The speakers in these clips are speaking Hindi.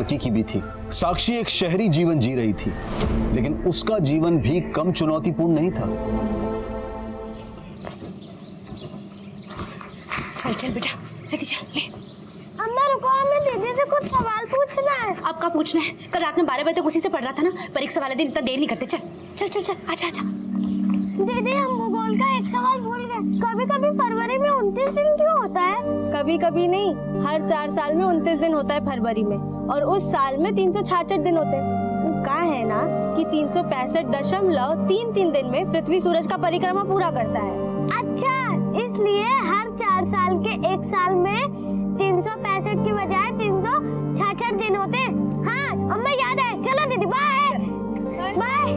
लड़की की भी थी। साक्षी एक शहरी जीवन जी रही थी, लेकिन उसका जीवन भी कम चुनौतीपूर्ण नहीं था। चल चल बेटा, जल्दी चल ले। अम्मा रुको, हमें दीदी से कुछ सवाल पूछना है। अब क्या पूछना है? कल रात में 12 बजे तक उसी से पढ़ रहा था ना। परीक्षा वाले दिन इतना देर नहीं करते। चल चल चल चल, आजा आजा। दीदी हम भूगोल का एक सवाल भूल गए। कभी कभी फरवरी में 29 दिन क्यों होता है? कभी कभी नहीं, हर 4 साल में 29 दिन होता है फरवरी में, और उस साल में 366 दिन होते हैं। वो कहा है ना कि 365.33 दिन में पृथ्वी सूरज का परिक्रमा पूरा करता है। अच्छा, इसलिए हर 4 साल के एक साल में 365 की बजाय 366 दिन होते हैं। हाँ अम्मा याद है। चलो दीदी, बाय बाय।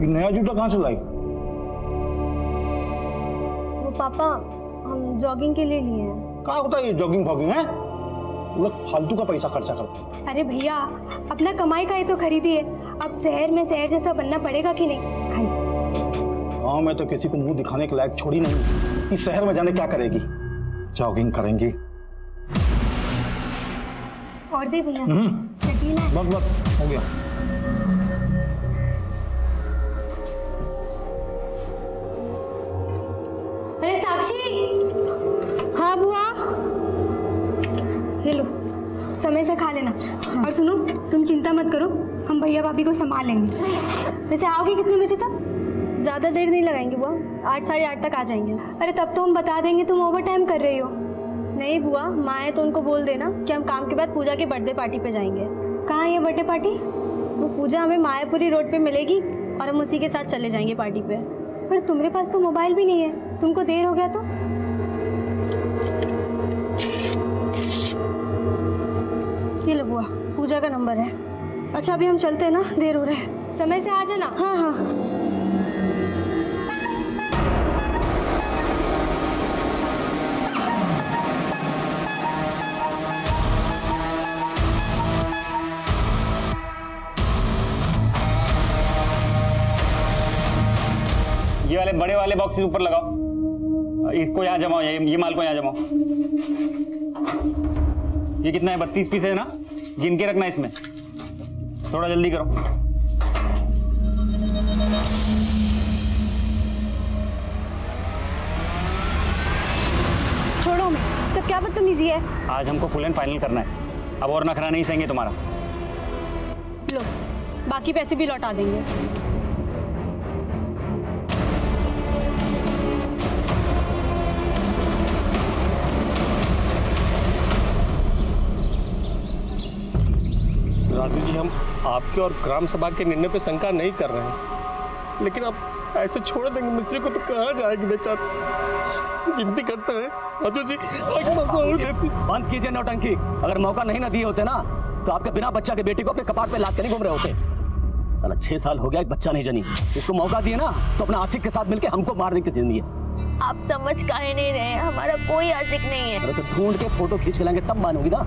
नया जूता कहाँ से लाई? वो पापा, हम जॉगिंग के लिए लिए हैं। कहाँ होता है ये जॉगिंग फॉगिंग है? लोग फालतू का पैसा खर्चा करते हैं। अरे भैया, अपना कमाई का ही तो खरीदी है। अब शहर में शहर जैसा बनना पड़ेगा कि नहीं? गाँव में तो किसी को मुंह दिखाने के लायक छोड़ी नहीं। इस शहर में जाने क्या करेगी? जॉगिंग करेंगी। और दे भैया, चटीला है। बस हो गया। अरे साक्षी। हाँ बुआ। ये लो, समय से खा लेना। और सुनो, तुम चिंता मत करो, हम भैया भाभी को संभाल लेंगे। वैसे आओगे कितने बजे तक? ज़्यादा देर नहीं लगाएंगे बुआ, 8 साढ़े 8 तक आ जाएंगे। अरे तब तो हम बता देंगे तुम ओवर टाइम कर रही हो। नहीं बुआ, माँ है तो उनको बोल देना कि हम काम के बाद पूजा की बर्थडे पार्टी पे जाएंगे। कहाँ है ये बर्थडे पार्टी? वो पूजा हमें मायापुरी रोड पे मिलेगी और हम उसी के साथ चले जाएंगे पार्टी पे। पर तुम्हारे पास तो मोबाइल भी नहीं है, तुमको देर हो गया तो? ये लो बुआ, पूजा का नंबर है। अच्छा अभी हम चलते हैं ना, देर हो रहा है। समय से आ जाना। हाँ हाँ। ये वाले बड़े वाले बॉक्सेस ऊपर लगाओ, इसको यहाँ जमाओ, ये माल को यहाँ जमाओ। ये कितना है? 32 पीस है ना, गिन के रखना इसमें। थोड़ा जल्दी करो। छोड़ो हमें, सब क्या बदतमीजी है। आज हमको फुल एंड फाइनल करना है, अब और नखरा नहीं सहेंगे तुम्हारा। लो, बाकी पैसे भी लौटा देंगे। राजू जी, हम आपके और ग्राम सभा के निर्णय पे शंका नहीं कर रहे हैं, लेकिन आप ऐसे छोड़ देंगे मिस्त्री को तो कहाँ जाएगी बेचारा? गिनती करते हैं राजू जी, बंद कीजिए नौटंकी। अगर मौका नहीं ना दिए होते ना तो आपके बिना बच्चा के बेटी को अपने कपाट पे लाद के नहीं घूम रहे होते। साला 6 साल हो गया, एक बच्चा नहीं जनी। इसको मौका दिए ना तो अपना आशिक के साथ मिलके हमको मारने की जिंदगी है। आप समझ काहे नहीं रहे? हमारा कोई आशिक नहीं है। अरे तो ढूंढ के फोटो खींच के लाएंगे तब मानोगी ना।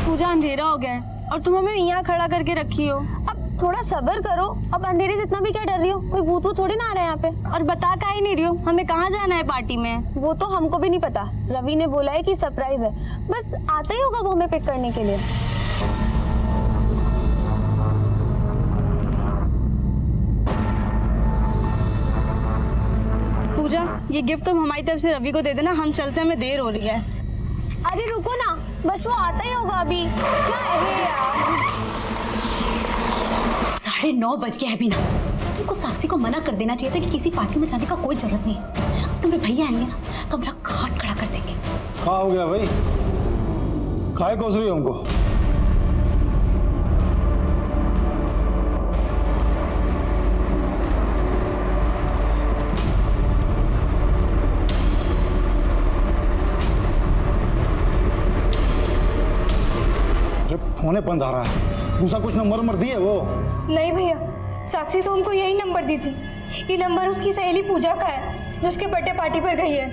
पूजा, अंधेरा हो गया है और तुम हमें यहाँ खड़ा करके रखी हो। अब थोड़ा सब्र करो। अब अंधेरे से इतना भी क्या डर रही हो? कोई भूत वूत थोड़ी ना आ रहा है यहाँ पे। और बता का ही नहीं रही हो हमें कहाँ जाना है पार्टी में? वो तो हमको भी नहीं पता। रवि ने बोला है कि सरप्राइज है, बस आता ही होगा वो हमें पिक करने के लिए। पूजा, ये गिफ्ट तुम हमारी तरफ से रवि को दे देना, हम चलते, हमें देर हो रही है। अरे रुको ना, बस वो आता ही होगा अभी। क्या है यार? 9:30 बज गया है अभी ना। तुमको साक्षी को मना कर देना चाहिए था कि किसी पार्टी में जाने का कोई जरूरत नहीं है। अब तुम्हारे भैया आएंगे ना तो मेरा खाट खड़ा कर देंगे। क्या हो गया भाई? काहे कोस रही हो हमको? फोने बंद आ रहा है। दूसरा कुछ नंबर दिए वो? नहीं भैया, साक्षी तो हमको यही नंबर दी थी। ये नंबर उसकी सहेली पूजा का है जो उसके बर्थडे पार्टी पर गई है।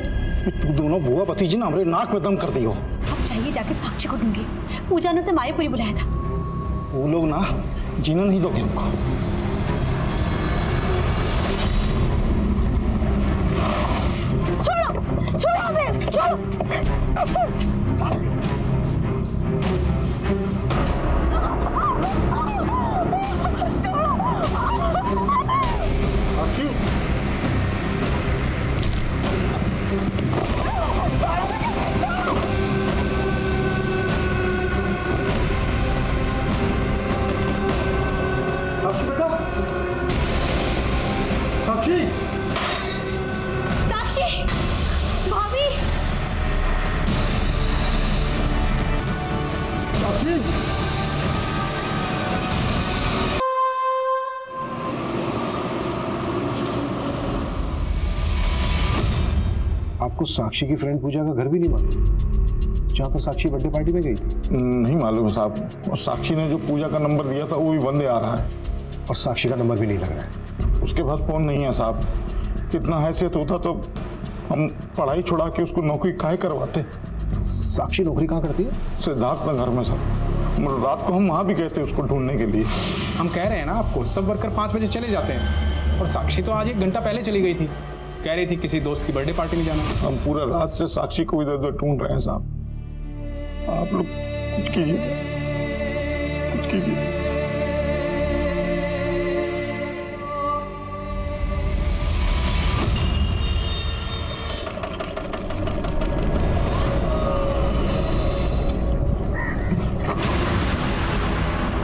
तू दोनों बुआ भतीजी ना हमारे नाक में दम कर दी हो। अब जाइए जाके साक्षी को ढूंढिए। पूजा ने उसे मायापुरी बुलाया था। वो लोग ना जीना नहीं दोगे हमको। छोड़ो हमें, छोड़ो। साक्षी, भाभी। आपको साक्षी की फ्रेंड पूजा का घर भी नहीं मालूम, जहाँ पर साक्षी बर्थडे पार्टी में गई थी? नहीं मालूम साहब। और साक्षी ने जो पूजा का नंबर दिया था वो भी बंद आ रहा है। और साक्षी का नंबर भी नहीं लग रहा है। उसके पास फोन नहीं है साहब। कितना हैसियत होता तो हम पढ़ाई छुड़ा के उसको नौकरी काहे करवाते। साक्षी नौकरी कहाँ करती है? सिद्धार्थ नगर में सर। रात को हम वहाँ भी गए थे उसको ढूंढने के लिए। हम कह रहे हैं ना आपको, सब वर्कर 5 बजे चले जाते हैं और साक्षी तो आज 1 घंटा पहले चली गई थी। कह रही थी किसी दोस्त की बर्थडे पार्टी में जाना। हम पूरा रात से साक्षी को इधर उधर ढूंढ रहे हैं साहब। आप लोग कुछ कीजिए, कुछ कीजिए।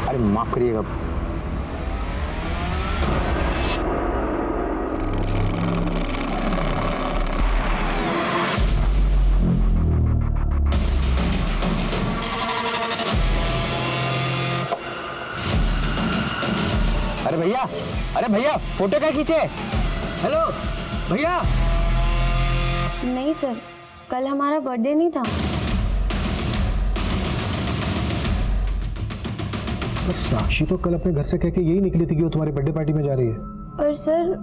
अरे माफ करिएगा। अरे भैया फोटो क्या खींचे? हेलो भैया। नहीं सर, कल हमारा बर्थडे नहीं था। पर साक्षी तो कल अपने घर से कह के यही निकली थी कि वो तुम्हारी बर्थडे पार्टी में जा रही है। पर सर,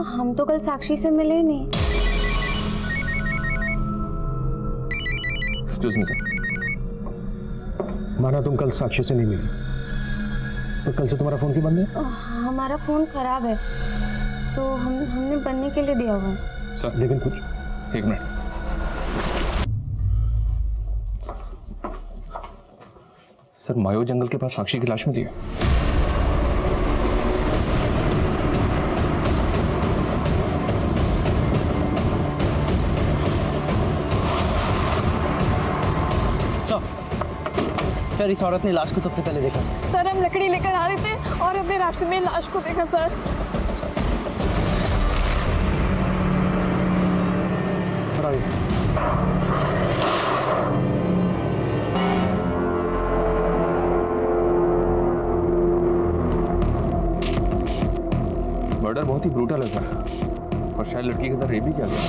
हम तो कल साक्षी से मिले ही नहीं। Excuse me sir. माना तुम कल साक्षी से नहीं मिली, तो कल से तुम्हारा फोन क्यों बंद है? हमारा फोन खराब है तो हमने बनने के लिए दिया हुआ है। सर लेकिन कुछ 1 मिनट। सर मायो जंगल के पास साक्षी की लाश मिली है। सर इस औरत ने लाश को सबसे पहले देखा। सर हम लकड़ी लेकर आ रहे थे और हमने रास्ते में लाश को देखा सर। मर्डर बहुत ही ब्रूटल है सर, और शायद लड़की के साथ रेप भी किया गया।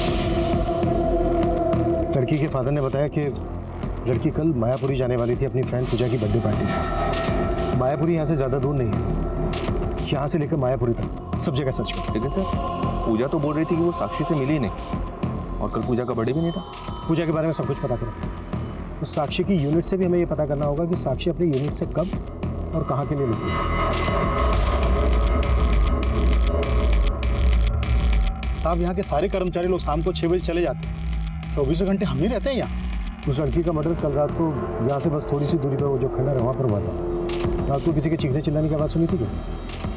लड़की के फादर ने बताया कि लड़की कल मायापुरी जाने वाली थी अपनी फ्रेंड पूजा की बर्थडे पार्टी में। मायापुरी यहाँ से ज़्यादा दूर नहीं है, यहाँ से लेकर मायापुरी तक सब जगह सर्च करो। लेकिन सर पूजा तो बोल रही थी कि वो साक्षी से मिली नहीं, और कल पूजा का बर्थडे भी नहीं था। पूजा के बारे में सब कुछ पता करो। तो साक्षी की यूनिट से भी हमें ये पता करना होगा कि साक्षी अपनी यूनिट से कब और कहाँ के लिए निकली। साहब यहाँ के सारे कर्मचारी लोग शाम को 6 बजे चले जाते हैं। 24 घंटे हम ही रहते हैं यहाँ। उस लड़की का मर्डर कल रात को यहाँ से बस थोड़ी सी दूरी पर वो जो खंडर है वहाँ पर हुआ था। रात को किसी के चीखने चिल्लाने की आवाज़ सुनी थी क्या?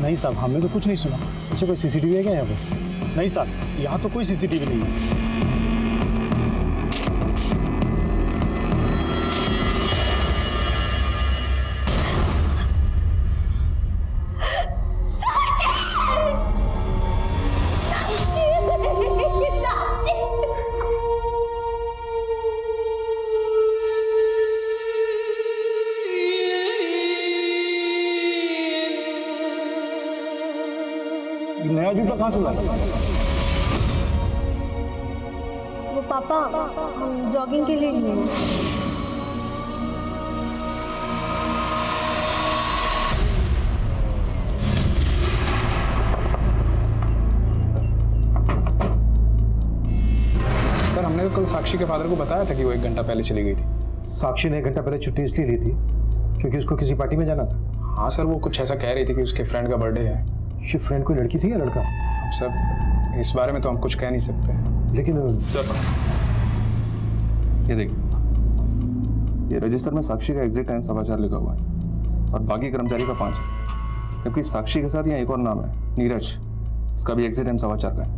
नहीं साहब, हमने तो कुछ नहीं सुना। अच्छा कोई सीसीटीवी है क्या यहाँ पर? नहीं साहब, यहाँ तो कोई सीसीटीवी नहीं है। नया जूता कहाँ से लाया? वो पापा हम जॉगिंग के लिए लिए। सर हमने तो कल साक्षी के फादर को बताया था कि वो 1 घंटा पहले चली गई थी। साक्षी ने 1 घंटा पहले छुट्टी इसलिए ली थी क्योंकि उसको किसी पार्टी में जाना था। हाँ सर, वो कुछ ऐसा कह रही थी कि उसके फ्रेंड का बर्थडे है। ये फ्रेंड कोई लड़की थी या लड़का? अब सर इस बारे में तो हम कुछ कह नहीं सकते हैं। लेकिन सर ये देखिए, ये रजिस्टर में साक्षी का एग्जिट टाइम 4:15 लिखा हुआ है और बाकी कर्मचारी का 5, जबकि साक्षी के साथ यहाँ एक और नाम है नीरज, इसका भी एग्जिट टाइम 4:15 का है।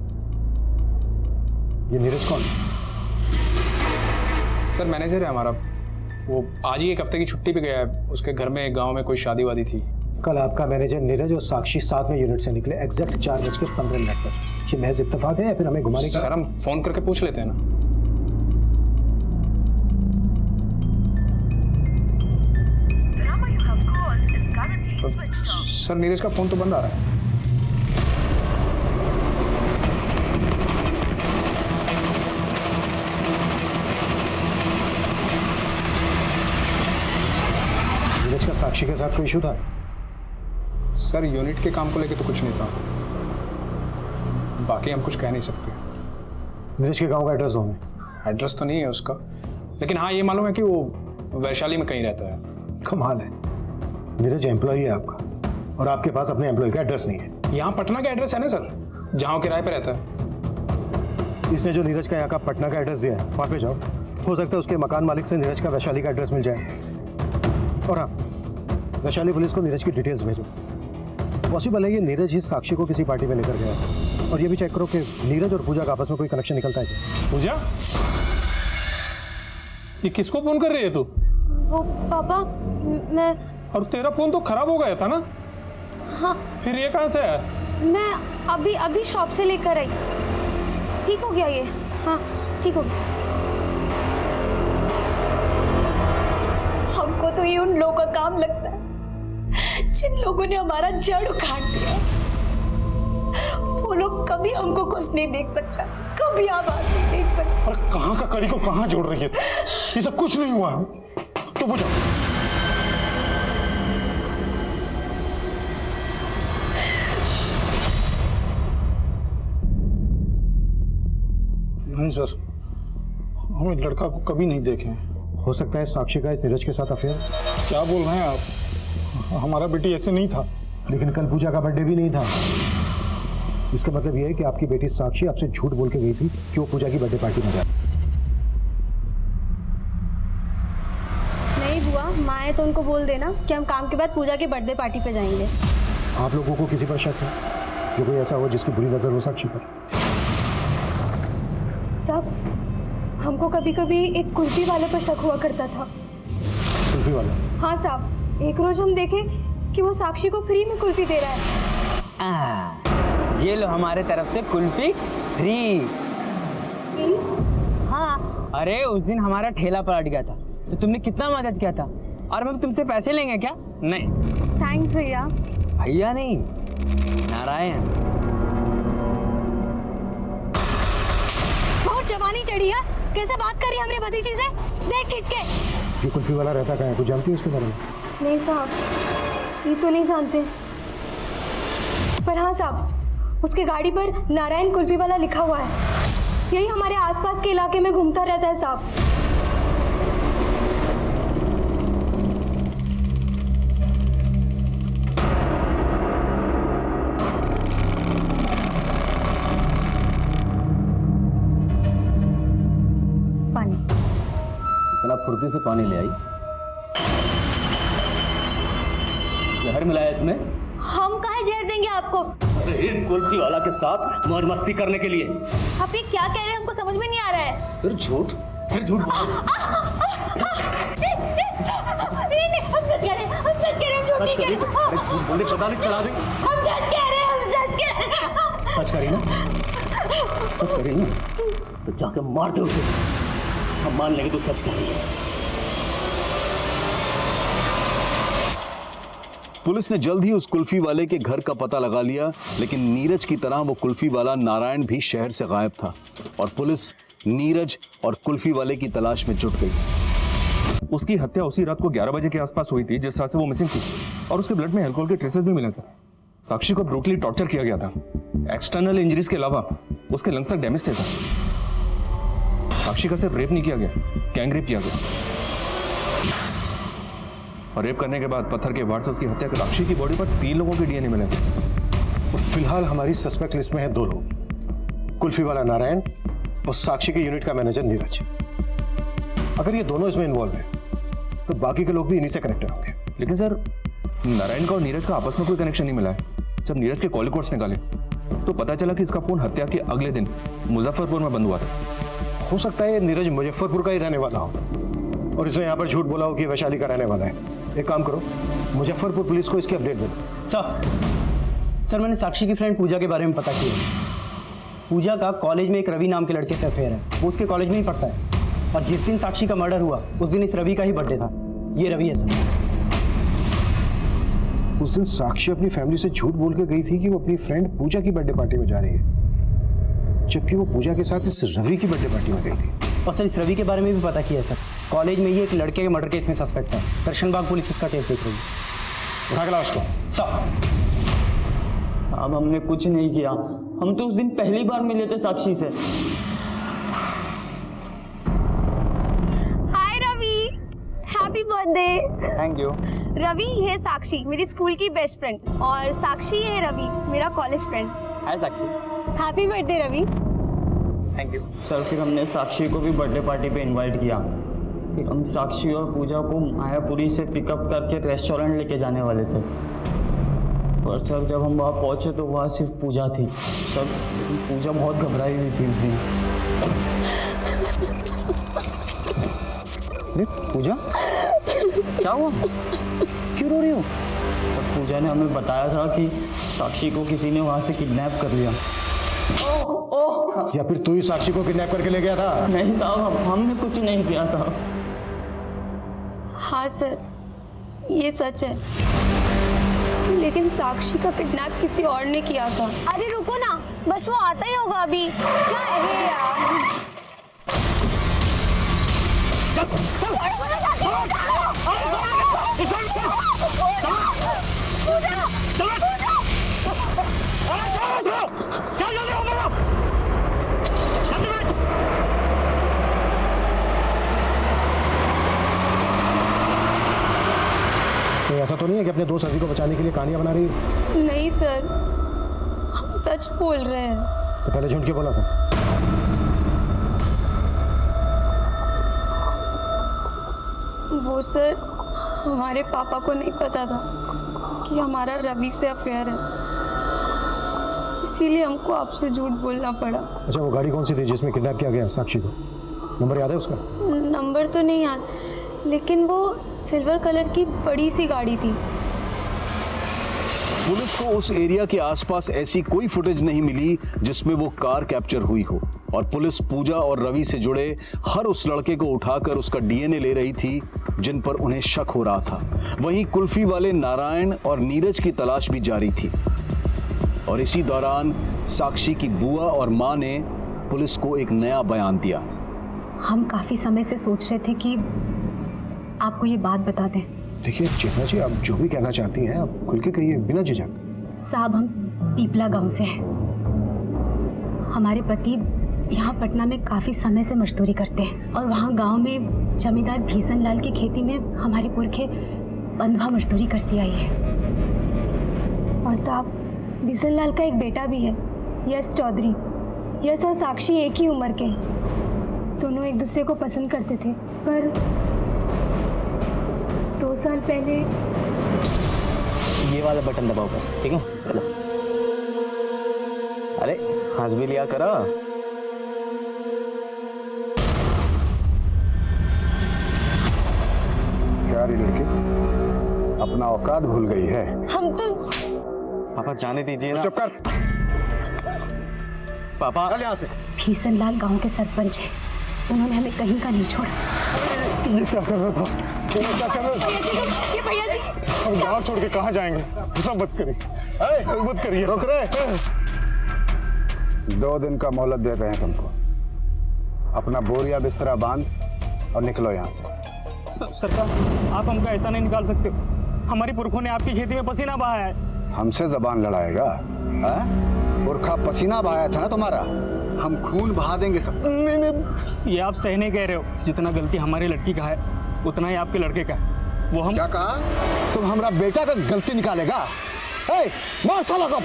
ये नीरज कौन? सर मैनेजर है हमारा, वो आज ही 1 हफ्ते की छुट्टी पे गया है। उसके घर में गांव में कोई शादी वादी थी। कल आपका मैनेजर नीरज और साक्षी साथ में यूनिट से निकले एग्जैक्ट 4:15 पर। ये महज इत्तेफाक है या फिर हमें घुमाने का? सर हम फोन करके पूछ लेते हैं ना। सर नीरज का फोन तो बंद आ रहा है। नीरज का साक्षी के साथ कोई इशू था? सर यूनिट के काम को लेके तो कुछ नहीं था, बाकी हम कुछ कह नहीं सकते। नीरज के गांव का एड्रेस दो हमें। एड्रेस तो नहीं है उसका, लेकिन हाँ ये मालूम है कि वो वैशाली में कहीं रहता है। कमाल है, नीरज एम्प्लॉई है आपका और आपके पास अपने एम्प्लॉय का एड्रेस नहीं है। यहाँ पटना का एड्रेस है ना सर, जहाँ वो किराए पे रहता है। इसने जो नीरज का यहाँ का पटना का एड्रेस दिया है वहाँ पे जाओ, हो सकता है उसके मकान मालिक से नीरज का वैशाली का एड्रेस मिल जाए। और हाँ, वैशाली पुलिस को नीरज की डिटेल्स भेजो। पॉसिबल है ये नीरज ही साक्षी को किसी पार्टी में लेकर गया है। और ये भी चेक करो कि नीरज और पूजा का आपस में कोई कनेक्शन निकलता है क्या? पूजा, ये किसको फोन कर रही है तू? वो पापा, मैं और तेरा फोन तो खराब हो गया था ना? हाँ, फिर ये कहाँ से आया? मैं अभी शॉप से लेकर आई। ठीक हो गया ये? हाँ ठीक हो गया। हमको तो ये उन लोगों का काम लगता है जिन लोगों ने हमारा जड़ उखाड़ दिया। वो लोग कभी हमको कुछ नहीं देख सकता, कभी आवाज नहीं देख सकता। और कहाँ का कड़ी को कहाँ जोड़ रही है? ये सब कुछ नहीं हुआ है तो पूजा। नहीं सर, हम इस लड़का को कभी नहीं देखे। हो सकता है साक्षी का इस नीरज के साथ अफेयर। क्या बोल रहे हैं आप? हमारा बेटी ऐसे नहीं था। लेकिन कल पूजा का बर्थडे भी नहीं था। इसका मतलब यह है कि आपकी बेटी साक्षी आपसे झूठ बोल के गई थी कि वो पूजा की बर्थडे पार्टी में जाए। नहीं बुआ, माँ है तो उनको बोल देना कि हम काम के बाद पूजा की बर्थडे पार्टी पे जाएंगे। आप लोगों को किसी पर शक है कि कोई ऐसा हो जिसकी बुरी नजर हो साक्षी पर? साहब, हमको कभी कभी एक कुल्फी वाले पर शक हुआ करता था। कुल्फी वाला? हाँ साहब, एक रोज हम देखे कि वो साक्षी को फ्री में कुल्फी दे रहा है। ये लो हमारे तरफ से कुल्फी फ्री। हाँ, अरे उस दिन हमारा ठेला पलट गया था तो तुमने कितना मदद किया था, और हम तुमसे पैसे लेंगे क्या? नहीं। थैंक्स भैया। भैया नहीं, नारायण। बहुत जवानी चढ़ी है, कैसे बात करी हमने भतीजी से? देख खींच के। ये कुल्फी वाला रहता कहाँ है, कुछ जानती है उसके बारे में? नहीं साहब, ये तो नहीं जानते, पर हाँ साहब, उसके गाड़ी पर नारायण कुल्फी वाला लिखा हुआ है। यही हमारे आसपास के इलाके में घूमता रहता है साहब। पानी। इतना फुर्ती से पानी ले आई, जहर मिलाया इसमें? हम काहे जहर देंगे आपको? अरे कुल्फी वाला के साथ मौज मस्ती करने के लिए। आप ये क्या कह रहे हैं, हमको समझ में नहीं आ रहा है। फिर झूठ बोल। नहीं, हम सच कह रहे हैं, हम सच कह रहे हैं, झूठ नहीं कह रहे। अरे झूठ बोलने पता नहीं चला दे। हम सच कह रहे हैं, हम सच कह रहे हैं। सच करी ना? सच करी ना? तो जाके मार दे उसे, हम मान लेंगे तू सच कह रही है। पुलिस ने जल्द ही उस कुल्फी वाले के घर का पता लगा लिया, लेकिन नीरज की तरह वो कुल्फी वाला नारायण भी शहर से गायब था और पुलिस नीरज और कुल्फी वाले की तलाश में जुट गई। उसकी हत्या उसी रात को 11 बजे के आसपास हुई थी जिस रात से वो मिसिंग थी, और उसके ब्लड में अल्कोहल के ट्रेसेस भी मिले सर। साक्षी को ब्रूटली टॉर्चर किया गया था। एक्सटर्नल इंजरीज के अलावा उसके लंग्स तक डैमेज थे सर। साक्षी का सिर्फ रेप नहीं किया गया, गैंग रेप किया गया। और रेप करने के बाद पत्थर के वार से उसकी हत्या कर साक्षी की बॉडी पर 3 लोगों के डीएनए मिले सर। और फिलहाल हमारी सस्पेक्ट लिस्ट में है 2 लोग, कुल्फी वाला नारायण और साक्षी के यूनिट का मैनेजर नीरज। अगर ये दोनों इसमें इन्वॉल्व है तो बाकी के लोग भी इन्हीं से कनेक्टेड होंगे। लेकिन सर नारायण का और नीरज का आपस में कोई कनेक्शन नहीं मिला है। जब नीरज के कॉल रिकॉर्ड्स निकाले तो पता चला कि इसका फोन हत्या के अगले दिन मुजफ्फरपुर में बंद हुआ था। हो सकता है ये नीरज मुजफ्फरपुर का ही रहने वाला हो और इसने यहाँ पर झूठ बोला हो कि वैशाली का रहने वाला है। एक काम करो, मुजफ्फरपुर पुलिस को इसकी अपडेट दे दो। सर मैंने साक्षी की फ्रेंड पूजा के बारे में पता किया। पूजा का कॉलेज में एक रवि नाम के लड़के से अफेयर है, वो उसके कॉलेज में ही पढ़ता है। और जिस दिन साक्षी का मर्डर हुआ उस दिन इस रवि का ही बर्थडे था। ये रवि है सर। उस दिन साक्षी अपनी फैमिली से झूठ बोल के गई थी कि वो अपनी फ्रेंड पूजा की बर्थडे पार्टी में जा रही है, जबकि वो पूजा के साथ इस रवि की बर्थडे पार्टी में गई थी। और सर इस रवि के बारे में भी पता किया सर। कॉलेज में ये एक लड़के के मर्डर केस में सस्पेक्ट है। दर्शनबाग पुलिस इसका केस देख रही है। उठा के लाओ उसको। साहब हमने कुछ नहीं किया, हम तो उस दिन पहली बार मिले थे साक्षी से। Hi Ravi, happy birthday. Thank you. Ravi ये साक्षी मेरी स्कूल की बेस्ट फ्रेंड, और साक्षी ये रवि मेरा college friend. Hi Sakshi. Happy birthday Ravi. Thank you sir. फिर हमने साक्षी को भी बर्थडे पार्टी पे इनवाइट किया। फिर हम साक्षी और पूजा को मायापुरी से पिकअप करके रेस्टोरेंट लेके जाने वाले थे, पर सर जब हम वहाँ पहुँचे तो वहाँ सिर्फ पूजा थी। सर पूजा बहुत घबराई हुई थी उस दिन। अरे पूजा क्या हुआ, क्यों रो रही हो? सर पूजा ने हमें बताया था कि साक्षी को किसी ने वहाँ से किडनैप कर लिया। या फिर तू ही साक्षी को किडनैप करके ले गया था? नहीं साहब, हमने कुछ नहीं किया साहब। हाँ सर, ये सच है, लेकिन साक्षी का किडनैप किसी और ने किया था। अरे रुको ना, बस वो आता ही होगा अभी। क्या है यार? तो ऐसा तो नहीं है कि अपने दोस्त रवि को बचाने के लिए कहानियां बना रही है? नहीं सर, हम सच बोल रहे हैं। तो पहले झूठ क्यों बोला था? वो सर हमारे पापा को नहीं पता था कि हमारा रवि से अफेयर है, इसीलिए हमको आपसे झूठ बोलना पड़ा। अच्छा, वो गाड़ी कौन सी थी जिसमें किडनैप किया गया साक्षी को? नंबर याद है उसका? नंबर तो नहीं याद, लेकिन वो सिल्वर कलर की बड़ी सी गाड़ी थी। पुलिस को उस एरिया के आसपास ऐसी कोई फुटेज नहीं मिली जिसमें वो कार कैप्चर हुई हो, और पुलिस पूजा और रवि से जुड़े हर उस लड़के को उठाकर उसका डीएनए ले रही थी जिन पर उन्हें शक हो रहा था। वहीं कुल्फी वाले नारायण और नीरज की तलाश भी जारी थी, और इसी दौरान साक्षी की बुआ और मां ने पुलिस को एक नया बयान दिया। हम काफी समय से सोच रहे थे कि आपको ये बात बता दें। देखिए चेतना जी, आप जो भी कहना चाहती हैं आप खुल के कहिए, बिना झिझक। साहब, हम पीपला गांव से हैं। हमारे पति यहाँ पटना में काफी समय से मजदूरी करते हैं, और वहाँ गांव में जमींदार भीषण लाल की खेती में हमारे पुरखे बंधुआ मजदूरी करती आई है। और साहब, भीषण लाल का एक बेटा भी है, यश चौधरी। यश और साक्षी एक ही उम्र के हैं। दोनों एक दूसरे को पसंद करते थे, पर 2 साल पहले। ये वाला बटन दबाओ बस, ठीक है? चलो। अरे हंस भी लिया करो। क्या रे लड़की, अपना औकात भूल गई है? हम तो पापा जाने दीजिए ना। चुप कर पापा। चल यहाँ से। भीषण लाल गाँव के सरपंच हैं, उन्होंने हमें कहीं का नहीं छोड़ा। ये क्या कर रहा था? क्या कर रहा था? ये भैया जी, हम गाँव छोड़ के कहाँ जाएंगे? ऐसा मत करिए, मत करिए। रुक रहे। 2 दिन का मोहलत दे रहे हैं तुमको। अपना बोरिया बिस्तरा बांध और निकलो यहाँ से। सरकार, आप हमको ऐसा नहीं निकाल सकते। हमारी पुरखों ने आपकी खेती में पसीना बहाया है। हमसे जबान लड़ाएगा? पुरखा पसीना बहाया था ना तुम्हारा, हम खून बहा देंगे सब। ये आप सही नहीं कह रहे हो। जितना गलती हमारी लड़की का है उतना ही आपके लड़के का है। वो हम क्या कहा? तुम हमारा बेटा का गलती निकालेगा? ए, मार साला को!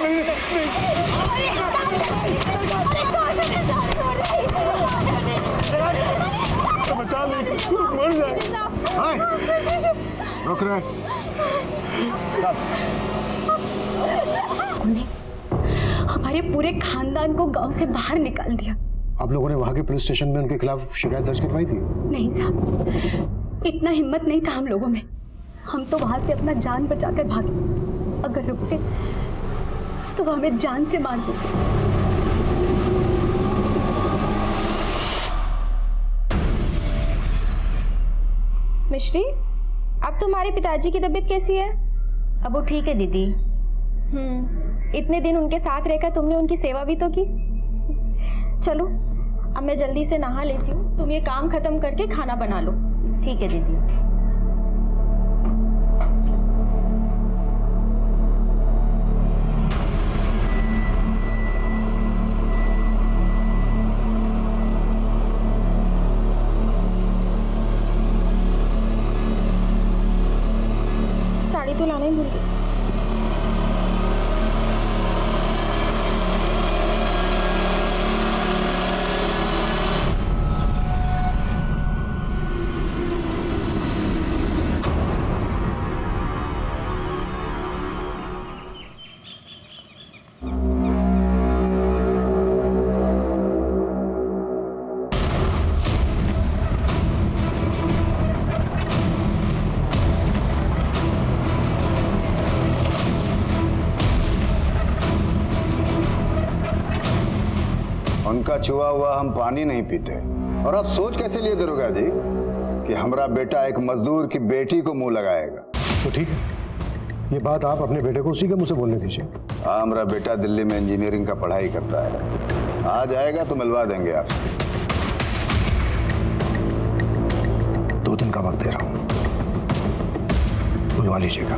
बचा नहीं, मर जाए। रुक रहे। उन्हें हमारे पूरे खानदान को गांव से बाहर निकाल दिया। आप लोगों ने वहां के पुलिस स्टेशन में उनके खिलाफ शिकायत दर्ज करवाई थी? नहीं साहब, इतना हिम्मत नहीं था हम लोगों में। हम तो वहां से अपना जान बचाकर भागे। अगर रुकते तो वो हमें जान से मार देते। मिश्री, अब तुम्हारे पिताजी की तबीयत कैसी है? अब वो ठीक है दीदी। इतने दिन उनके साथ रहकर तुमने उनकी सेवा भी तो की। चलो अब मैं जल्दी से नहा लेती हूँ, तुम ये काम खत्म करके खाना बना लो। ठीक है दीदी। साड़ी तो लाना ही भूल गई। उनका छुआ हुआ हम पानी नहीं पीते। और अब सोच कैसे लिए दरोगा जी कि हमारा बेटा एक मजदूर की बेटी को मुंह लगाएगा? तो ठीक है, ये बात आप अपने बेटे को उसी के मुंह से बोलने दीजिए। हाँ, हमारा बेटा दिल्ली में इंजीनियरिंग का पढ़ाई करता है, आ जाएगा तो मिलवा देंगे आपसे। 2 दिन का वक्त दे रहा हूं, बुलवा लीजिएगा।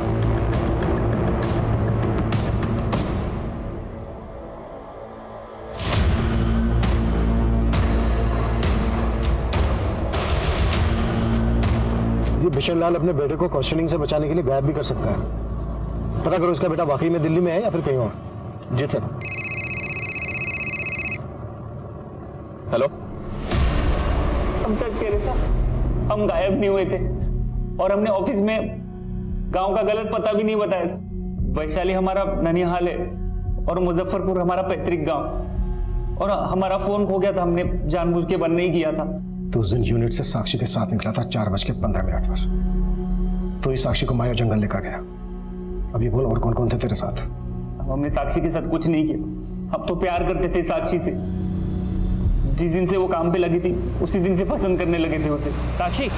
ये बिशन लाल अपने बेटे को क्वेश्चनिंग से बचाने के लिए गायब भी कर सकता है। पता करो इसका बेटा वाकई में दिल्ली में है या फिर कहीं और। जी सर। हेलो, हम सच कह रहे थे, हम गायब नहीं हुए थे और हमने ऑफिस में गांव का गलत पता भी नहीं बताया था। वैशाली हमारा ननिहाल है और मुजफ्फरपुर हमारा पैतृक गांव, और हमारा फोन खो गया था, हमने जानबूझ के बंद नहीं किया था। तो उस दिन यूनिट से साक्षी के साथ निकला था 4:15 पर। तो इस साक्षी को माया जंगल लेकर गया। अब ये बोल, और कौन कौन थे तेरे साथ? हमने साक्षी के साथ कुछ नहीं किया, हम तो प्यार करते थे साक्षी से। जिस दिन से वो काम पे लगी थी उसी दिन से पसंद करने लगे थे उसे। साक्षी,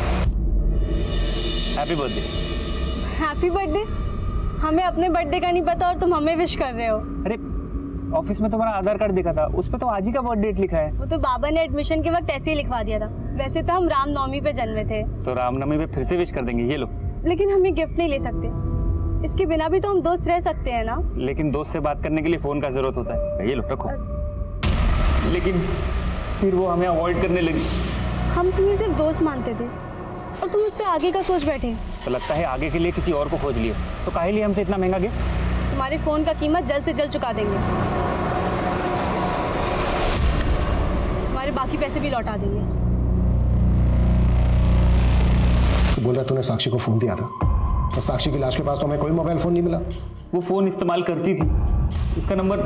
हैप्पी बर्थडे। Happy birthday? हमें अपने बर्थडे का नहीं पता और तुम हमें विश कर रहे हो। अरे ऑफिस में तुम्हारा आधार कार्ड देखा था, उस पर तो आज ही का बर्थ डेट लिखा है। वो तो बाबा ने एडमिशन के वक्त ऐसे ही लिखवा दिया था। वैसे तो हम रामनवमी पे जन्मे थे। तो रामनवमी पे फिर से विश कर देंगे, ये लो। लेकिन हमें गिफ्ट नहीं ले सकते, इसके बिना भी तो हम दोस्त रह सकते हैं ना। लेकिन दोस्त से बात करने के लिए फोन का जरूरत होता है, ये लो रखो। लेकिन फिर वो हमें अवॉइड करने लगी। हम तुम्हें सिर्फ दोस्त मानते थे और तुम उससे आगे का सोच बैठे। तो लगता है आगे के लिए किसी और को खोज लियो। तो काहे लिए हमसे इतना महंगा गिफ्ट? तुम्हारे फोन का कीमत जल्द से जल्द चुका देंगे, तुम्हारे बाकी पैसे भी लौटा देंगे। तो बोल रहा तूने साक्षी को फोन दिया था, और साक्षी की लाश के पास तो हमें कोई मोबाइल फोन नहीं मिला। वो फोन इस्तेमाल करती थी, उसका नंबर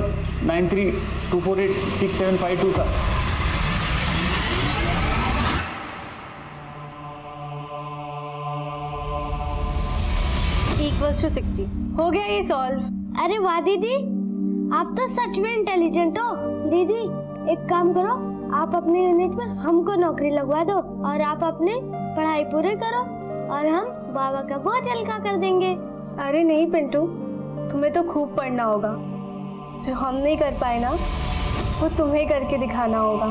93248675 था। = 60 हो गया ये सॉल्व। अरे वाह दीदी, आप तो सच में इंटेलिजेंट हो। दीदी एक काम करो, आप अपने यूनिट में हमको नौकरी लगवा दो और आप अपने पढ़ाई पूरे करो और हम बाबा का बोझ हल्का कर देंगे। अरे नहीं पिंटू, तुम्हें तो खूब पढ़ना होगा। जो हम नहीं कर पाए ना, वो तुम्हें करके दिखाना होगा।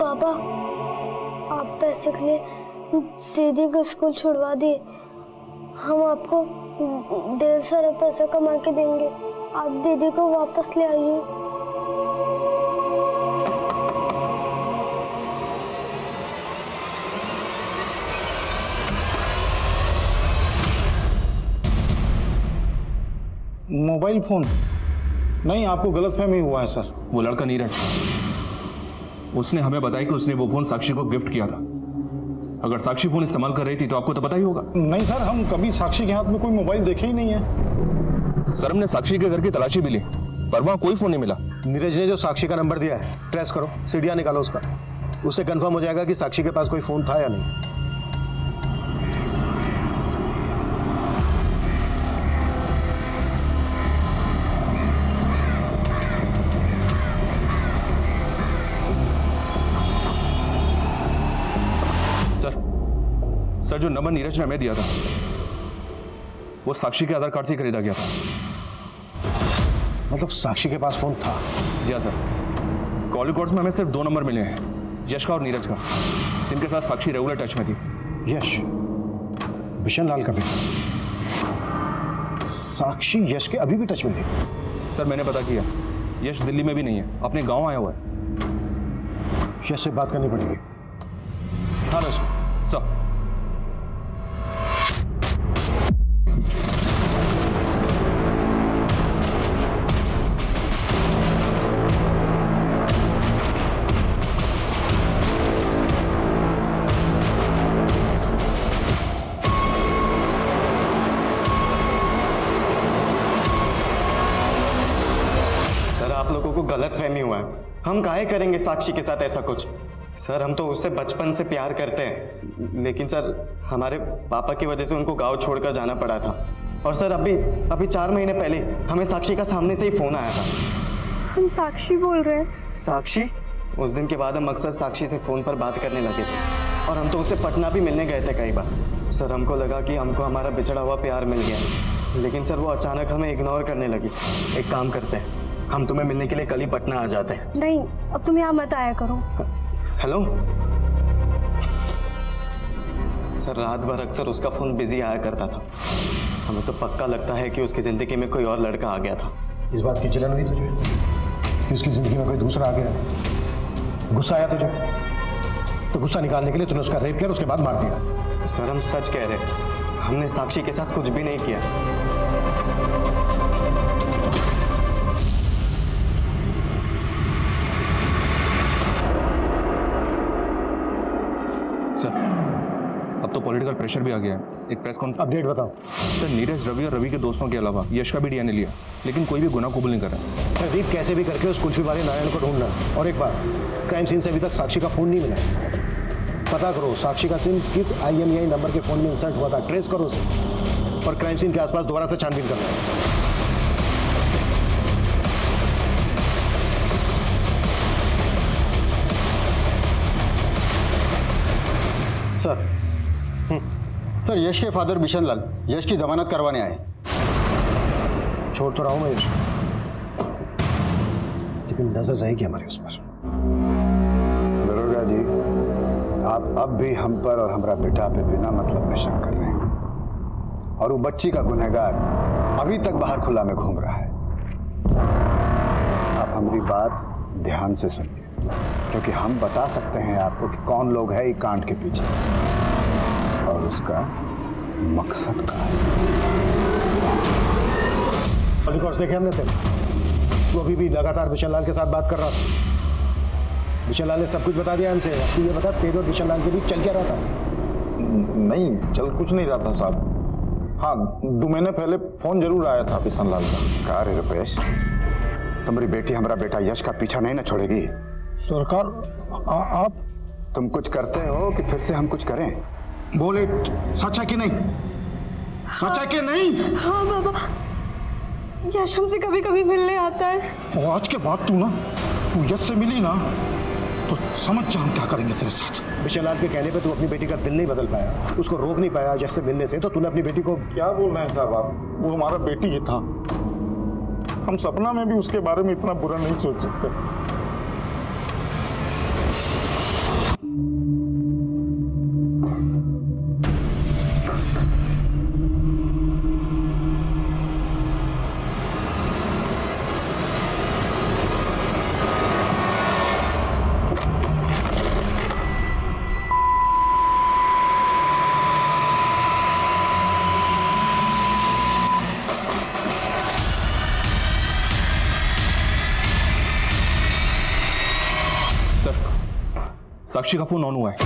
बाबा, आप पैसे के लिए दीदी का स्कूल छुड़वा दिए। हम आपको ढेर सारे पैसे कमा के देंगे, आप दीदी को वापस ले आइए। Mobile phone? नहीं, आपको गलतफहमी हुआ है सर। वो लड़का नीरज, उसने हमें बताया कि उसने वो फोन साक्षी को गिफ्ट किया था। अगर साक्षी फोन इस्तेमाल कर रही थी तो आपको तो पता ही होगा। नहीं सर, हम कभी साक्षी के हाथ में कोई मोबाइल देखे ही नहीं है। सर, हमने साक्षी के घर की तलाशी भी ली पर वहां कोई फोन नहीं मिला। नीरज ने जो साक्षी का नंबर दिया है ट्रेस करो, सीढ़ियां निकालो उसका, उससे कंफर्म हो जाएगा कि साक्षी के पास कोई फोन था या नहीं। सर, जो नंबर नीरज ने हमें दिया था वो साक्षी के आधार कार्ड से खरीदा गया था। मतलब साक्षी के पास फोन था? जी सर। कॉल रिकॉर्ड्स में हमें सिर्फ 2 नंबर मिले हैं, यश का और नीरज का, जिनके साथ साक्षी रेगुलर टच में थी। यश बिशन लाल का बेटा? साक्षी यश के अभी भी टच में थी? सर, मैंने पता किया, यश दिल्ली में भी नहीं है, अपने गांव आया हुआ है। यश से बात करनी पड़ेगी। हाँ सर। आप लोगों को गलतफहमी हुआ है। हम काहे करेंगे साक्षी के साथ ऐसा कुछ? सर, हम तो उससे बचपन से प्यार करते हैं, लेकिन सर हमारे पापा की वजह से उनको गांव छोड़कर जाना पड़ा था। और सर अभी 4 महीने पहले हमें साक्षी का सामने से ही फोन आया था। हम साक्षी बोल रहे हैं। साक्षी? उस दिन के बाद हम अक्सर साक्षी से फोन पर बात करने लगे थे और हम तो उससे पटना भी मिलने गए थे कई बार। सर, हमको लगा कि हमको हमारा बिछड़ा हुआ प्यार मिल गया, लेकिन सर वो अचानक हमें इग्नोर करने लगी। एक काम करते हैं, हम तुम्हें मिलने के लिए कल ही पटना आ जाते हैं। नहीं, अब तुम यहाँ मत आया करो। हेलो सर, रात भर अक्सर उसका फोन बिजी आया करता था। हमें तो पक्का लगता है कि उसकी जिंदगी में कोई और लड़का आ गया था। इस बात की जलन हुई तुझे कि उसकी जिंदगी में कोई दूसरा आ गया? गुस्सा आया तुझे? तो गुस्सा निकालने के लिए तूने उसका रेप किया और उसके बाद मार दिया। सर, हम सच कह रहे हैं, हमने साक्षी के साथ कुछ भी नहीं किया। अब तो पॉलिटिकल प्रेशर भी आ गया है। एक प्रेस कॉन्फ्रेंस। अपडेट बताओ। सर, नीरज, रवि और रवि के दोस्तों के अलावा यश का भी डीएनए लिया, लेकिन कोई भी गुनाह कबूल नहीं कर रहा। प्रदीप, कैसे भी करके उस कुल्फी वाले नारायण को ढूंढना। और एक बात, क्राइम सीन से अभी तक साक्षी का फोन नहीं मिला है। पता करो साक्षी का सिम किस IMEI नंबर के फोन में इंसर्ट हुआ था, ट्रेस करो उसे और क्राइम सीन के आसपास दोबारा से छानबीन करना। सर, यश के फादर बिशन लाल यश की जमानत करवाने आए। छोड़ तो रहा हूं मैं यश, लेकिन नजर रहेगी हमारी उस पर। दरोगा जी, आप अब भी हम पर और हमारा बेटा पे बिना मतलब में शक कर रहे हैं, और वो बच्ची का गुनहगार अभी तक बाहर खुला में घूम रहा है। आप हमारी बात ध्यान से सुनिए, क्योंकि हम बता सकते हैं आपको कि कौन लोग है इस कांड के पीछे और उसका मकसद क्या है। रिकॉर्ड्स देखे हमने तेरे, तू अभी भी लगातार बिशन लाल के साथ बात कर रहा था। बिशन लाल ने सब कुछ बता दिया हमसे। अब तू ये बता, तेरे और बिशन लाल के बीच चल क्या रहा था? नहीं, चल कुछ नहीं रहा था साहब। हाँ, 2 महीने पहले फोन जरूर आया था बिशन लाल का। कहा रे रुपेश, तुम्हारी बेटी हमारा बेटा यश का पीछा नहीं ना छोड़ेगी? सरकार, आप तुम कुछ करते हो कि फिर से हम कुछ करें? बोले, सच है कि नहीं? सच है कि नहीं? हाँ बाबा, यश हमसे कभी कभी मिलने आता है। आज के बाद तू यश से मिली ना तो समझ जा हम क्या करेंगे तेरे साथ। बिशन लाल के कहने पे तू अपनी बेटी का दिल नहीं बदल पाया, उसको रोक नहीं पाया यश से मिलने से, तो तूने अपनी बेटी को। क्या बोल रहे हैं साहब आप? वो हमारा बेटी ही था। हम सपना में भी उसके बारे में इतना बुरा नहीं सोच सकते। साक्षी का फोन ऑन हुआ है,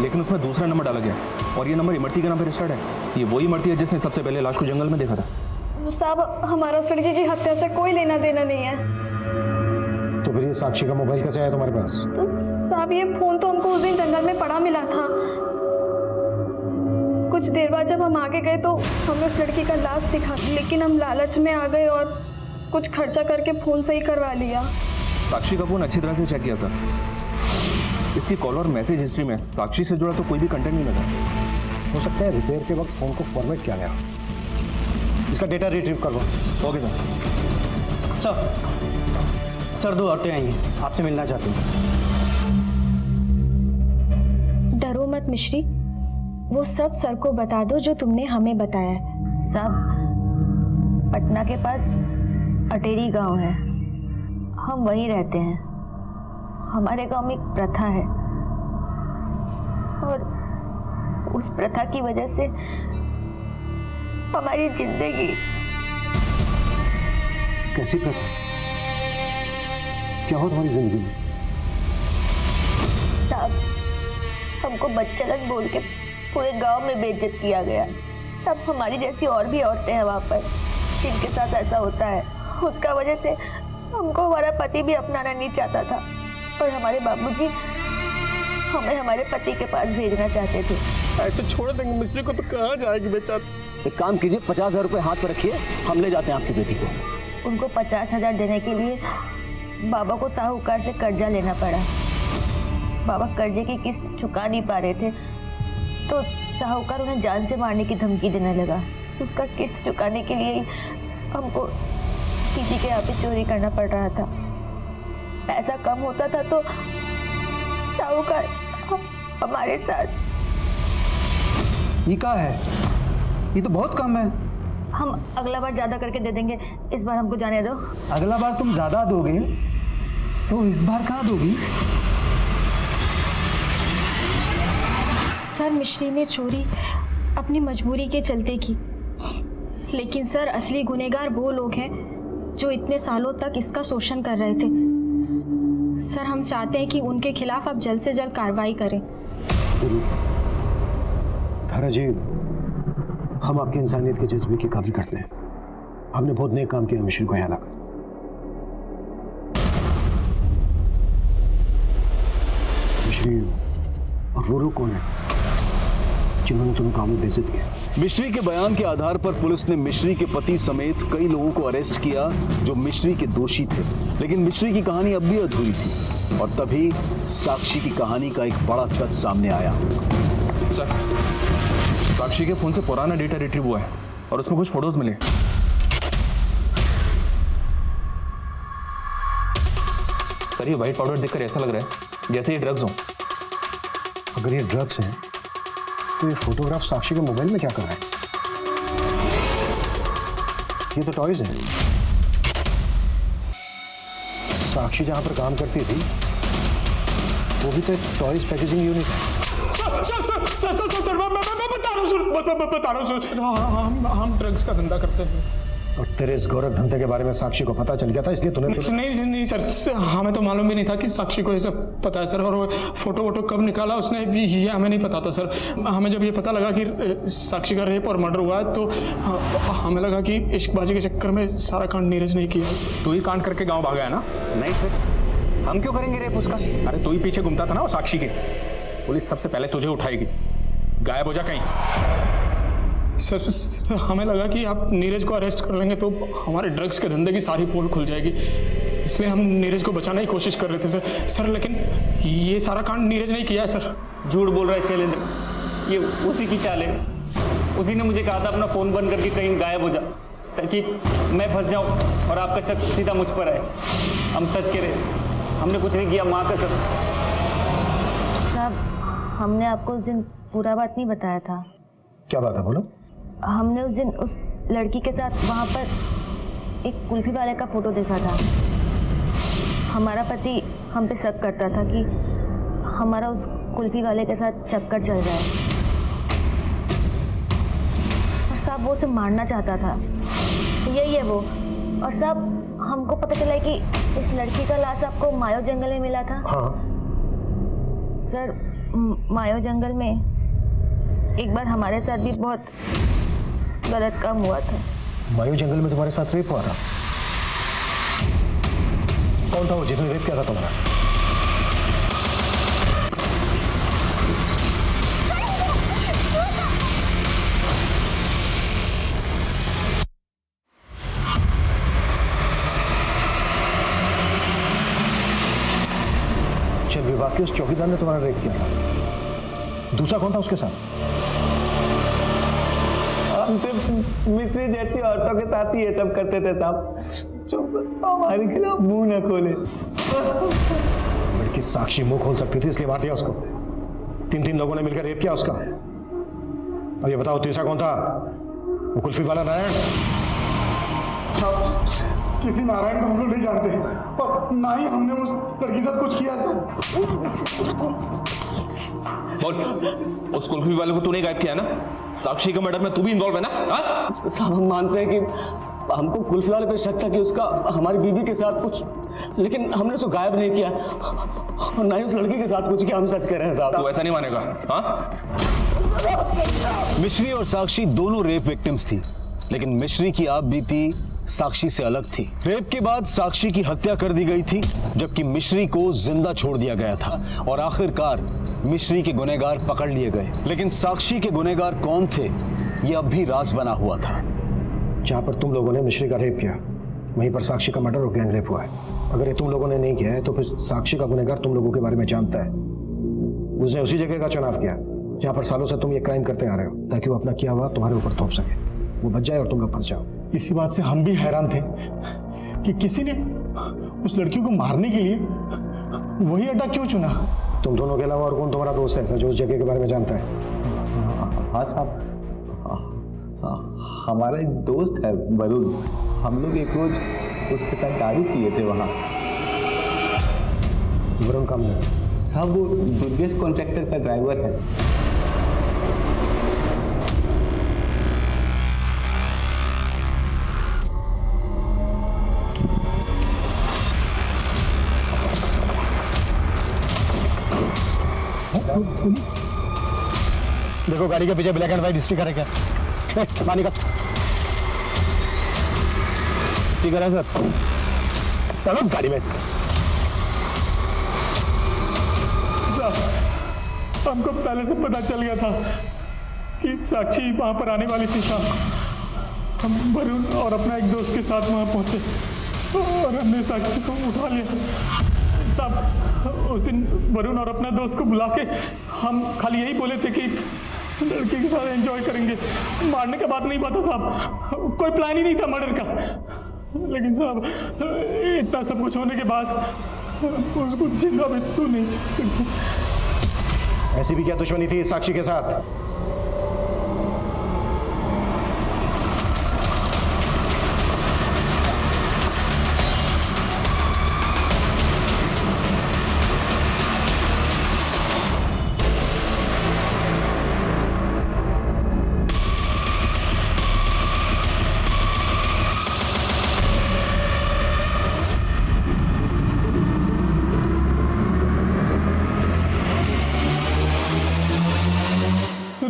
लेकिन उसमें दूसरा नंबर डाला गया है और ये नंबर इमरती के नाम पे रजिस्टर्ड है। ये वही इमरती है जिसने सबसे पहले लाश को जंगल में देखा था। साहब, हमारा उस लड़के की हत्या से कोई लेना देना नहीं है। तो फिर ये साक्षी का मोबाइल कैसे आया तुम्हारे पास? तो साहब, ये फोन तो हमको उस दिन जंगल में पड़ा मिला था। कुछ देर बाद जब हम आगे गए तो हमने उस लड़की का लाश दिखा, लेकिन हम लालच में आ गए और कुछ खर्चा करके फोन सही करवा लिया। साक्षी का फोन अच्छी तरह से चेक किया था। इसकी कॉल और मैसेज हिस्ट्री में साक्षी से जुड़ा तो कोई भी कंटेंट नहीं लगा। हो सकता है रिपेयर के वक्त फोन को फॉर्मेट किया गया। इसका डेटा रिट्रीव करवाओ। Okay sir. सर 2 औरतें आई हैं, आपसे मिलना चाहती हैं। डरो मत मिश्री, वो सब सर को बता दो जो तुमने हमें बताया। सब पटना के पास अटेरी गांव है, हम वहीं रहते हैं। हमारे गांव में एक प्रथा है और उस प्रथा की वजह से हमारी जिंदगी। कैसी प्रथा? क्या हो तुम्हारी जिंदगी में? साहब, हमको बच्चालक बोल के पूरे गांव में बेइज्जत किया गया। सब हमारी जैसी और भी औरतें हैं वहाँ पर जिनके साथ ऐसा होता है। उसका वजह से हमको हमारा पति भी अपनाना नहीं चाहता था और हमारे बाबूजी हमें हमारे पति के पास भेजना चाहते थे। ऐसे छोड़ देंगे मिस्त्री को तो कहाँ जाएगी बेचारा? एक काम कीजिए, 50,000 रुपए हाथ पर रखिए, हम ले जाते हैं आपकी बेटी को। उनको 50,000 देने के लिए बाबा को साहूकार से कर्जा लेना पड़ा। बाबा कर्जे की किस्त चुका नहीं पा रहे थे तो साहूकार उन्हें जान से मारने की धमकी देने लगा। उसका किस्त चुकाने के लिए हमको किसी के यहाँ पे चोरी करना पड़ रहा था। पैसा कम होता था तो साहूकार हमारे साथ। ये क्या है? ये तो बहुत कम है। हम अगला बार ज्यादा करके दे देंगे, इस बार हमको जाने दो। अगला बार तुम ज्यादा दोगे तो इस बार कहाँ दोगी? सर, मिश्री ने चोरी अपनी मजबूरी के चलते की, लेकिन सर असली गुनहगार वो लोग हैं जो इतने सालों तक इसका शोषण कर रहे थे। सर, हम चाहते हैं कि उनके खिलाफ आप जल्द से जल्द कार्रवाई करें। जरूर धारा जी, हम आपकी इंसानियत के जज्बे की कदर करते हैं। हमने बहुत नेक काम किया मिश्री को यहाँ लाकर। मिश्री और वो लोग कौन है जिन्होंने तुम्हें काम में बेइज्जत किया? मिश्री के बयान के आधार पर पुलिस ने मिश्री के पति समेत कई लोगों को अरेस्ट किया जो मिश्री के दोषी थे, लेकिन मिश्री की कहानी अब भी अधूरी थी और तभी साक्षी की कहानी का एक बड़ा सच सामने आया। सर, साक्षी के फोन से पुराना डेटा रिट्रीव हुआ है और उसमें कुछ फोटोज मिले। सर, ये व्हाइट पाउडर देखकर ऐसा लग रहा है जैसे ये ड्रग्स हो। अगर ये ड्रग्स हैं तो ये फोटोग्राफ साक्षी के मोबाइल में क्या कर रहा है? ये तो टॉयज हैं। साक्षी जहां पर काम करती थी वो भी तो एक टॉयज पैकेजिंग यूनिट है। सर, मैं बता रहा हूँ, हम ड्रग्स का धंधा करते हैं। और तेरे इस गोरख धंधे के बारे में साक्षी को पता चल गया था, इसलिए तूने नहीं सर, हमें तो मालूम भी नहीं था कि साक्षी को ये सब पता है सर। और वो फोटो वोटो कब निकाला उसने भी ये हमें नहीं पता था सर। हमें जब ये पता लगा कि साक्षी का रेप और मर्डर हुआ है तो हमें लगा कि इश्कबाजी के चक्कर में सारा कांड नीरज नहीं किया सर। तू ही कांड करके गाँव भागा है ना? नहीं सर, हम क्यों करेंगे रेप उसका? अरे तू ही पीछे घूमता था ना वो साक्षी के। पुलिस सबसे पहले तुझे उठाएगी। गायब हो जा कहीं। सर, हमें लगा कि आप नीरज को अरेस्ट कर लेंगे तो हमारे ड्रग्स के धंधे की सारी पोल खुल जाएगी, इसलिए हम नीरज को बचाने की कोशिश कर रहे थे सर। लेकिन ये सारा कांड नीरज नहीं किया है सर। झूठ बोल रहा है शैलेंद्र, ये उसी की चाल है। उसी ने मुझे कहा था अपना फ़ोन बंद करके कहीं गायब हो जा ताकि मैं फंस जाऊं और आपका शक सीधा मुझ पर आए। हम सच कह रहे, हमने कुछ नहीं किया, माँ का सब। साहब, हमने आपको उस दिन पूरा बात नहीं बताया था। क्या बात है, बोलो। हमने उस दिन उस लड़की के साथ वहाँ पर एक कुल्फी वाले का फोटो देखा था। हमारा पति हम पे शक करता था कि हमारा उस कुल्फी वाले के साथ चक्कर चल रहा है और साहब वो उसे मारना चाहता था। यही है वो। और साहब, हमको पता चला कि इस लड़की का लाश आपको मायो जंगल में मिला था। हाँ। सर मायो जंगल में एक बार हमारे साथ भी बहुत गलत काम हुआ था। मायो जंगल में तुम्हारे साथ रेप हुआ था? कौन था वो जिसने रेप किया था तुम्हारा? चल विभाग के उस चौकीदार ने तुम्हारा रेप किया था। दूसरा कौन था उसके साथ? हम सिर्फ मिश्री जैसी औरतों के साथ ही ये सब करते थे साहब, जो हमारे खिलाफ मुंह न खोले। लड़की साक्षी मुंह खोल सकती थी इसलिए मार दिया उसको। 3 लोगों ने मिलकर रेप किया उसका। अब ये बताओ तीसरा कौन था? वो कुल्फी वाला नारायण? किसी नारायण को हम लोग नहीं जानते और ना ही हमने उस लड़की के साथ कुछ किया सर। बोल, उस कुल्फी वाले को तूने गायब किया ना? साक्षी के मर्डर में तू भी इन्वॉल्व है ना? साहब हम मानते हैं कि हमको कुल्फी वाले पे शक था कि उसका हमारी बीबी के साथ कुछ, लेकिन हमने उसको गायब नहीं किया और ना ही उस लड़की के साथ कुछ किया। हम सच कह रहे हैं साहब। तू ऐसा नहीं मानेगा? हाँ? मिश्री और साक्षी दोनों रेप विक्टिम्स थी, लेकिन मिश्री की आप बीती साक्षी से अलग थी। रेप के बाद साक्षी की हत्या कर दी गई थी, जबकि मिश्री को जिंदा छोड़ दिया गया था और आखिरकार मिश्री के गुनहगार पकड़ लिए गए। लेकिन साक्षी के गुनहगार कौन थे, यह अब भी राज बना हुआ था। जहां पर तुम लोगों ने मिश्री का रेप किया, वहीं पर साक्षी का मर्डर और गैंग रेप हुआ है। अगर ये तुम लोगों ने नहीं किया है तो फिर साक्षी का गुनहगार तुम लोगों के बारे में जानता है। उसने उसी जगह का चुनाव किया जहां पर सालों से तुम ये क्राइम करते आ रहे हो, ताकि वो अपना किया हुआ तुम्हारे ऊपर थोप सके, वो बच जाए और तुम लोग फंस जाओ। इसी बात से हम भी हैरान थे कि किसी ने उस लड़की को मारने के लिए वही अड्डा क्यों चुना। तुम दोनों के अलावा और कौन तुम्हारा दोस्त है ऐसा जो उस जगह के बारे में जानता है? हाँ साहब, हमारा एक दोस्त है वरुण। हम लोग एक रोज उसके साथ गाड़ी किए थे वहाँ। वरुण काम नहीं साहब, वो दुर्गेश कॉन्ट्रैक्टर का ड्राइवर है। देखो गाड़ी के पीछे ब्लैक एंड व्हाइट स्टिकर है क्या? पानी का स्टिकर है सर। चलो गाड़ी में। हमको पहले से पता चल गया था कि साक्षी वहां पर आने वाली थी साहब। हम वरुण और अपना एक दोस्त के साथ वहां पहुंचे और हमने साक्षी को उठा लिया साहब। उस दिन वरुण और अपना दोस्त को बुला के हम खाली यही बोले थे कि लड़की के साथ एंजॉय करेंगे, मारने का बात नहीं पता साहब। कोई प्लान ही नहीं था मर्डर का। लेकिन साहब इतना सब कुछ होने के बाद उसको जिंदा भी तो नहीं छोड़ सकते। ऐसी भी क्या दुश्मनी थी साक्षी के साथ?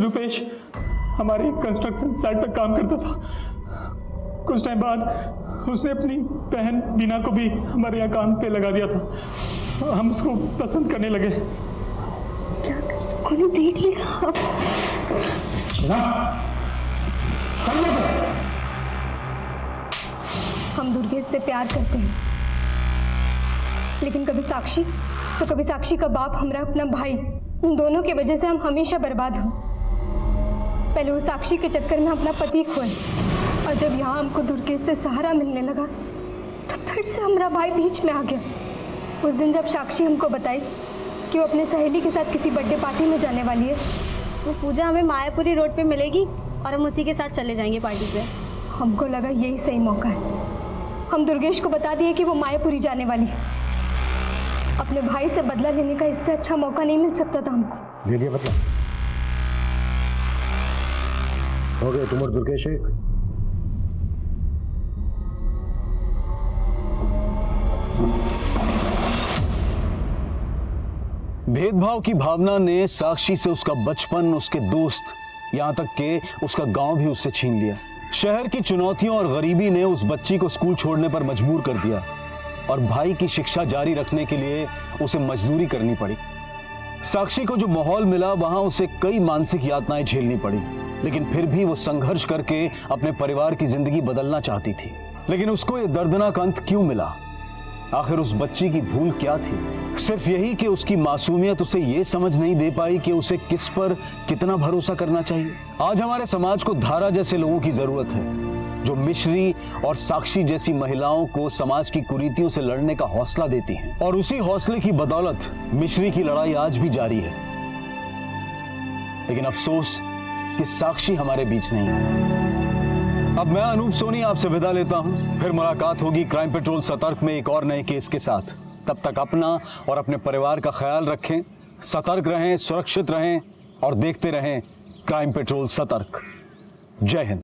रुपेश हमारी कंस्ट्रक्शन साइट पर काम करता था। कुछ टाइम बाद उसने अपनी बहन बीना को भी हमारे यहाँ काम पे लगा दिया था। हम उसको पसंद करने लगे। क्या कोई देख लेगा? हम दुर्गेश से प्यार करते हैं, लेकिन कभी साक्षी तो कभी साक्षी का बाप, हमारा अपना भाई, उन दोनों की वजह से हम हमेशा बर्बाद हुए। पहले वो साक्षी के चक्कर में अपना पति खोए और जब यहाँ हमको दुर्गेश से सहारा मिलने लगा तो फिर से हमारा भाई बीच में आ गया। उस दिन जब साक्षी हमको बताई कि वो अपने सहेली के साथ किसी बर्थडे पार्टी में जाने वाली है, वो पूजा हमें मायापुरी रोड पे मिलेगी और हम उसी के साथ चले जाएंगे पार्टी पे। हमको लगा यही सही मौका है। हम दुर्गेश को बता दिए कि वो मायापुरी जाने वाली है। अपने भाई से बदला लेने का इससे अच्छा मौका नहीं मिल सकता था हमको। ले लिया बदला? हो गए तुम और दुर्गेश एक। भेदभाव की भावना ने साक्षी से उसका बचपन, उसके दोस्त, यहां तक कि उसका गांव भी उससे छीन लिया। शहर की चुनौतियों और गरीबी ने उस बच्ची को स्कूल छोड़ने पर मजबूर कर दिया और भाई की शिक्षा जारी रखने के लिए उसे मजदूरी करनी पड़ी। साक्षी को जो माहौल मिला वहां उसे कई मानसिक यातनाएं झेलनी पड़ी, लेकिन फिर भी वो संघर्ष करके अपने परिवार की जिंदगी बदलना चाहती थी। लेकिन उसको ये दर्दनाक अंत क्यों मिला? आखिर उस बच्ची की भूल क्या थी? सिर्फ यही कि उसकी मासूमियत उसे ये समझ नहीं दे पाई कि उसे किस पर कितना भरोसा करना चाहिए। आज हमारे समाज को धारा जैसे लोगों की जरूरत है, जो मिश्री और साक्षी जैसी महिलाओं को समाज की कुरीतियों से लड़ने का हौसला देती हैं। और उसी हौसले की बदौलत मिश्री की लड़ाई आज भी जारी है। लेकिन अफसोस कि साक्षी हमारे बीच नहीं है। अब मैं अनूप सोनी आपसे विदा लेता हूं। फिर मुलाकात होगी क्राइम पेट्रोल सतर्क में एक और नए केस के साथ। तब तक अपना और अपने परिवार का ख्याल रखें, सतर्क रहें, सुरक्षित रहें और देखते रहें क्राइम पेट्रोल सतर्क। जय हिंद।